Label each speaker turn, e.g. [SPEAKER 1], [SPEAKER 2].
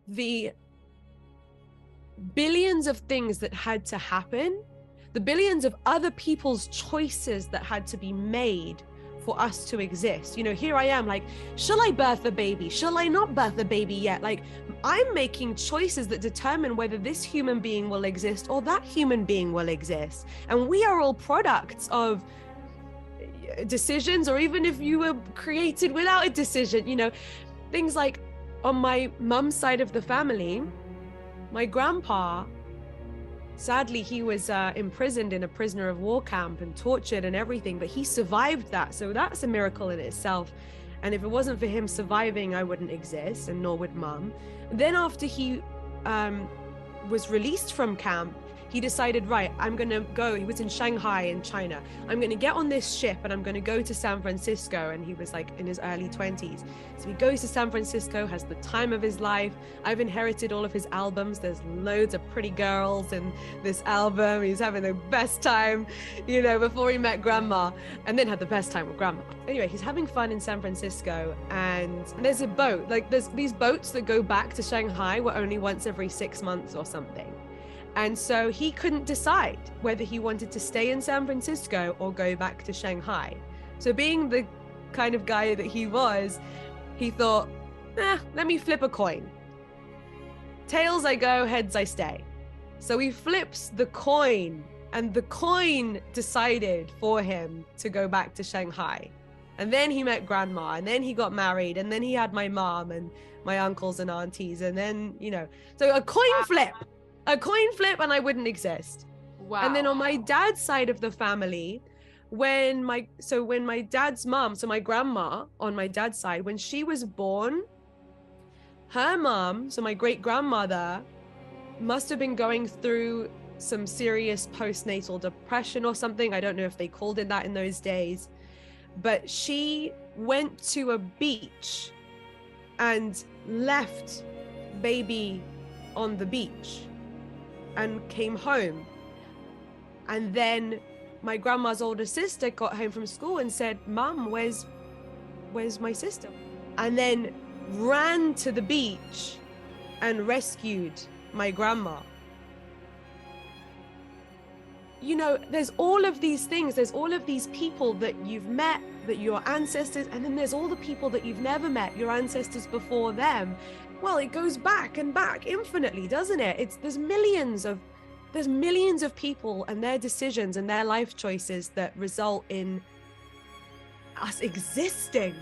[SPEAKER 1] the billions of things that had to happen, the billions of other people's choices that had to be made for us to exist. You know, here I am like, shall I birth a baby? Shall I not birth a baby yet? Like, I'm making choices that determine whether this human being will exist or that human being will exist. And we are all products of decisions, or even if you were created without a decision, you know, things like on my mum's side of the family, my grandpa, sadly, he was imprisoned in a prisoner of war camp and tortured and everything, but he survived that. So that's a miracle in itself. And if it wasn't for him surviving, I wouldn't exist, and nor would mum. Then after he was released from camp, he decided, right, I'm going to go. He was in Shanghai in China. I'm going to get on this ship and I'm going to go to San Francisco. And he was like in his early 20s. So he goes to San Francisco, has the time of his life. I've inherited all of his albums. There's loads of pretty girls in this album. He's having the best time, you know, before he met grandma, and then had the best time with grandma. Anyway, he's having fun in San Francisco, and there's a boat. Like, there's these boats that go back to Shanghai were only once every 6 months or something. And so he couldn't decide whether he wanted to stay in San Francisco or go back to Shanghai. So being the kind of guy that he was, he thought, let me flip a coin. Tails I go, heads I stay. So he flips the coin, and the coin decided for him to go back to Shanghai. And then he met grandma, and then he got married, and then he had my mom and my uncles and aunties, and then, you know, so a coin flip. A coin flip and I wouldn't exist. Wow. And then on my dad's side of the family, when my dad's mom, so my grandma on my dad's side, when she was born, her mom, so my great grandmother, must have been going through some serious postnatal depression or something. I don't know if they called it that in those days, but she went to a beach and left baby on the beach and came home. And then my grandma's older sister got home from school and said, Mom, where's my sister? And then ran to the beach and rescued my grandma. You know, there's all of these things, there's all of these people that you've met, that your ancestors, and then there's all the people that you've never met, your ancestors before them. Well, it goes back and back infinitely, doesn't it? There's millions of people and their decisions and their life choices that result in us existing.